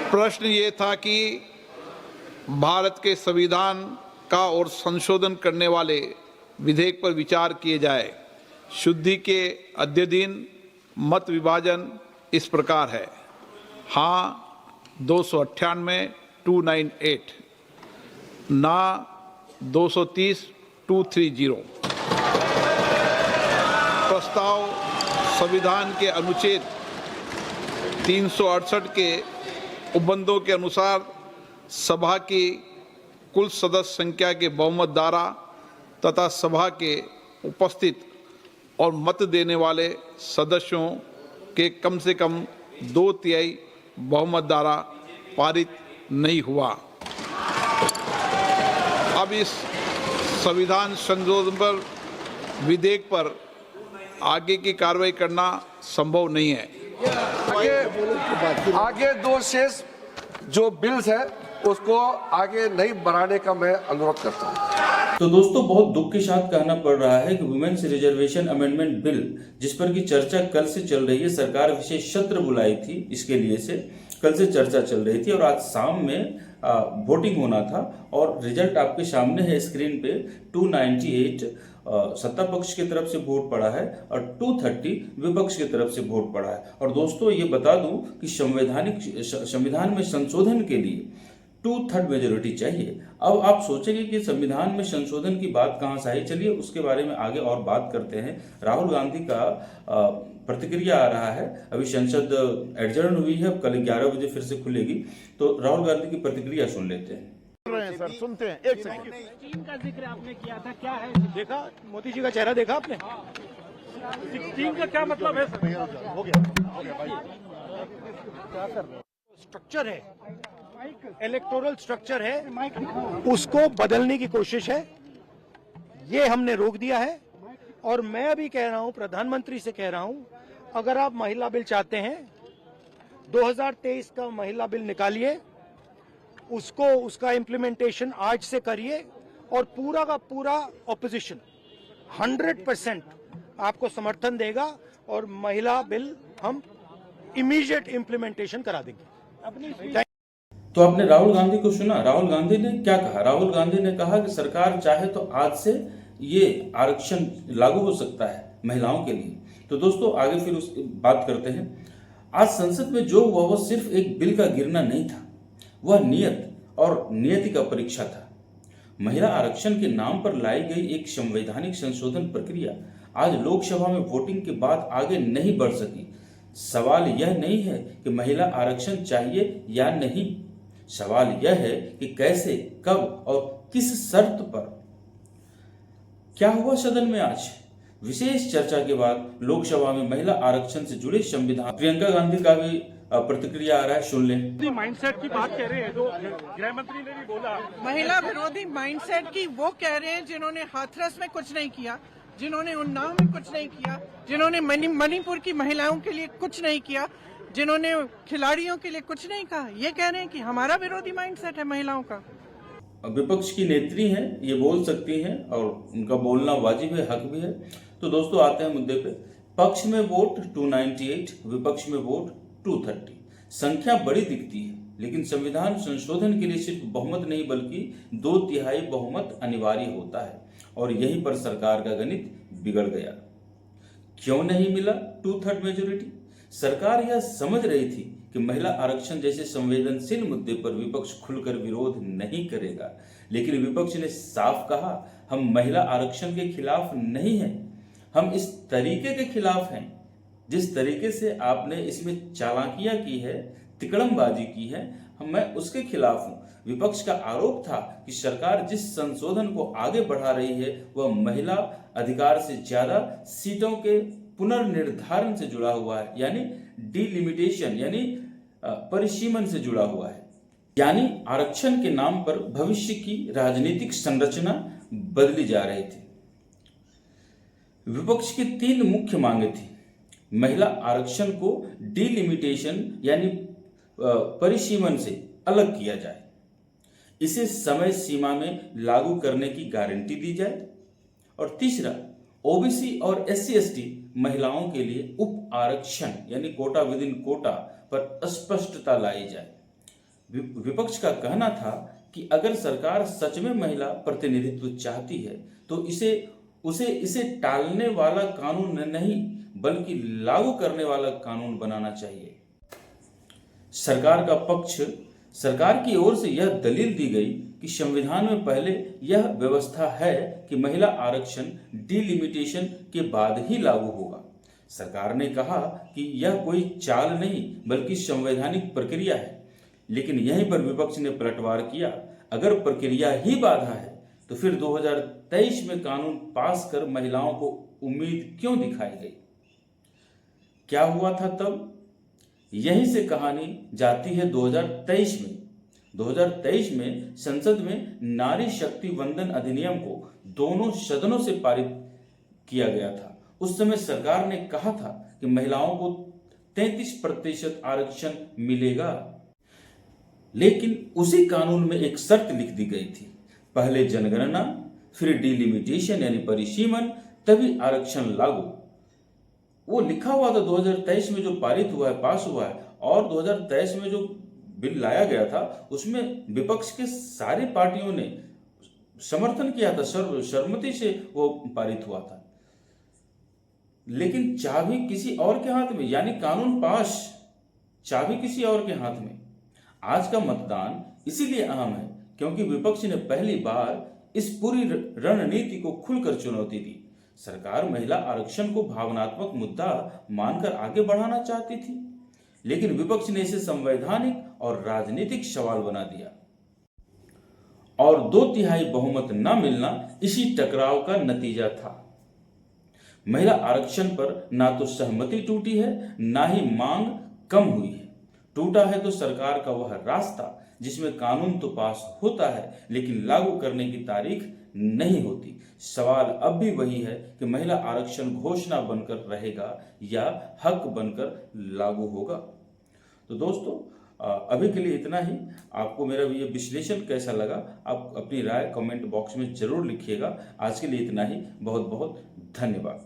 प्रश्न ये था कि भारत के संविधान का और संशोधन करने वाले विधेयक पर विचार किए जाए। शुद्धि के अध्ययन मत विभाजन इस प्रकार है। हाँ 298 298, ना 230 230। प्रस्ताव संविधान के अनुच्छेद 368 के उपबंधों के अनुसार सभा की कुल सदस्य संख्या के बहुमत द्वारा तथा सभा के उपस्थित और मत देने वाले सदस्यों के कम से कम 2/3 बहुमत द्वारा पारित नहीं हुआ। अब इस संविधान संशोधन पर विधेयक पर आगे की कार्रवाई करना संभव नहीं है। आगे दो शेष जो बिल्स है उसको आगे नहीं बढ़ाने का मैं अनुरोध करता हूँ। तो दोस्तों, बहुत दुख के साथ कहना पड़ रहा है कि वुमेन्स रिजर्वेशन अमेंडमेंट बिल, जिस पर की चर्चा कल से चल रही है, सरकार विशेष सत्र बुलाई थी इसके लिए से कल से चर्चा चल रही थी और आज शाम में वोटिंग होना था और रिजल्ट आपके सामने है स्क्रीन पे। 298 सत्ता पक्ष की तरफ से वोट पड़ा है और 230 विपक्ष की तरफ से वोट पड़ा है। और दोस्तों, ये बता दूं कि संविधान में संशोधन के लिए 2/3 मेजोरिटी चाहिए। अब आप सोचेंगे कि संविधान में संशोधन की बात कहां से आई। चलिए उसके बारे में आगे और बात करते हैं। राहुल गांधी का प्रतिक्रिया आ रहा है। अभी संसद एडजर्न हुई है, कल 11 बजे फिर से खुलेगी, तो राहुल गांधी की प्रतिक्रिया सुन लेते हैं। सर सुनते हैं, एक सेकंड। चीन का जिक्र आपने किया था, क्या है? देखा मोदी जी का चेहरा देखा आपने? चीन का क्या मतलब है? हो गया भाई। स्ट्रक्चर है, इलेक्टोरल स्ट्रक्चर है, उसको बदलने की कोशिश है। ये हमने रोक दिया है और मैं अभी कह रहा हूं, प्रधानमंत्री से कह रहा हूं, अगर आप महिला बिल चाहते हैं 2023 का महिला बिल निकालिए, उसका इम्प्लीमेंटेशन आज से करिए और पूरा का पूरा ऑपोजिशन 100% आपको समर्थन देगा और महिला बिल हम इमीडिएट इम्प्लीमेंटेशन करा देंगे। तो आपने राहुल गांधी को सुना। राहुल गांधी ने क्या कहा? राहुल गांधी ने कहा कि सरकार चाहे तो आज से ये आरक्षण लागू हो सकता है महिलाओं के लिए। तो दोस्तों, आगे फिर उस बात करते हैं। आज संसद में जो हुआ वो सिर्फ एक बिल का गिरना नहीं था, वह नियत और नियति का परीक्षा था। महिला आरक्षण के नाम पर लाई गई एक संवैधानिक संशोधन प्रक्रिया आज लोकसभा में वोटिंग के बाद आगे नहीं बढ़ सकी। सवाल यह नहीं है कि महिला आरक्षण चाहिए या नहीं, सवाल यह है कि कैसे, कब और किस शर्त पर। क्या हुआ सदन में आज? विशेष चर्चा के बाद लोकसभा में महिला आरक्षण से जुड़े संविधान, प्रियंका गांधी का भी प्रतिक्रिया आ रहा है, सुन लें। माइंडसेट की बात कह रहे हैं, जो गृह मंत्री ने भी बोला, महिला विरोधी माइंडसेट की वो कह रहे हैं जिन्होंने हाथरस में कुछ नहीं किया, जिन्होंने उन्नाव में कुछ नहीं किया, जिन्होंने मणिपुर की महिलाओं के लिए कुछ नहीं किया, जिन्होंने खिलाड़ियों के लिए कुछ नहीं कहा। ये कह रहे हैं कि हमारा विरोधी माइंडसेट है महिलाओं का। विपक्ष की नेत्री हैं, ये बोल सकती हैं और उनका बोलना वाजिब है, हक भी है। तो दोस्तों, आते हैं मुद्दे पे। पक्ष में वोट 298, विपक्ष में वोट 230। संख्या बड़ी दिखती है, लेकिन संविधान संशोधन के लिए सिर्फ बहुमत नहीं बल्कि 2/3 बहुमत अनिवार्य होता है और यहीं पर सरकार का गणित बिगड़ गया। क्यों नहीं मिला 2/3 मेजोरिटी? सरकार यह समझ रही थी कि महिला आरक्षण जैसे संवेदनशील मुद्दे पर विपक्ष खुलकर विरोध नहीं करेगा, लेकिन विपक्ष ने साफ कहा, हम महिला आरक्षण के खिलाफ नहीं हैं, हम इस तरीके के खिलाफ हैं जिस तरीके से आपने इसमें चालाकियां की है, तिकड़मबाजी की है, मैं उसके खिलाफ हूं। विपक्ष का आरोप था कि सरकार जिस संशोधन को आगे बढ़ा रही है वह महिला अधिकार से ज्यादा सीटों के पुनर्निर्धारण से जुड़ा हुआ है, यानी डिलिमिटेशन यानी परिसीमन से जुड़ा हुआ है। यानी आरक्षण के नाम पर भविष्य की राजनीतिक संरचना बदली जा रही थी। विपक्ष की 3 मुख्य मांगे थी। महिला आरक्षण को डिलिमिटेशन यानी परिसीमन से अलग किया जाए, इसे समय सीमा में लागू करने की गारंटी दी जाए, और तीसरा, ओबीसी और SC/ST महिलाओं के लिए उप आरक्षण यानी कोटा विद इन कोटा पर स्पष्टता लाई जाए। विपक्ष का कहना था कि अगर सरकार सच में महिला प्रतिनिधित्व चाहती है तो इसे टालने वाला कानून नहीं बल्कि लागू करने वाला कानून बनाना चाहिए। सरकार की ओर से यह दलील दी गई कि संविधान में पहले यह व्यवस्था है कि महिला आरक्षण डिलिमिटेशन के बाद ही लागू होगा। सरकार ने कहा कि यह कोई चाल नहीं बल्कि संवैधानिक प्रक्रिया है, लेकिन यहीं पर विपक्ष ने पलटवार किया। अगर प्रक्रिया ही बाधा है तो फिर 2023 में कानून पास कर महिलाओं को उम्मीद क्यों दिखाई गई? क्या हुआ था तब? यहीं से कहानी जाती है 2023 में। 2023 में संसद में नारी शक्ति वंदन अधिनियम को दोनों सदनों से पारित किया गया था। उस समय सरकार ने कहा था कि महिलाओं को 33% आरक्षण मिलेगा, लेकिन उसी कानून में एक शर्त लिख दी गई थी, पहले जनगणना फिर डिलिमिटेशन यानी परिसीमन तभी आरक्षण लागू। वो लिखा हुआ था 2023 में जो पारित हुआ है, पास हुआ है, और 2023 में जो बिल लाया गया था उसमें विपक्ष के सारी पार्टियों ने समर्थन किया था, सर्वसम्मति से वो पारित हुआ था। लेकिन चाबी किसी और के हाथ में, यानी कानून पास, चाबी किसी और के हाथ में। आज का मतदान इसीलिए अहम है क्योंकि विपक्ष ने पहली बार इस पूरी रणनीति को खुलकर चुनौती दी। सरकार महिला आरक्षण को भावनात्मक मुद्दा मानकर आगे बढ़ाना चाहती थी, लेकिन विपक्ष ने इसे संवैधानिक और राजनीतिक सवाल बना दिया, और 2/3 बहुमत न मिलना इसी टकराव का नतीजा था। महिला आरक्षण पर ना तो सहमति टूटी है, ना ही मांग कम हुई है। टूटा है तो सरकार का वह रास्ता जिसमें कानून तो पास होता है लेकिन लागू करने की तारीख नहीं होती। सवाल अब भी वही है कि महिला आरक्षण घोषणा बनकर रहेगा या हक बनकर लागू होगा। तो दोस्तों, अभी के लिए इतना ही। आपको मेरा ये विश्लेषण कैसा लगा, आप अपनी राय कमेंट बॉक्स में जरूर लिखिएगा। आज के लिए इतना ही। बहुत बहुत धन्यवाद।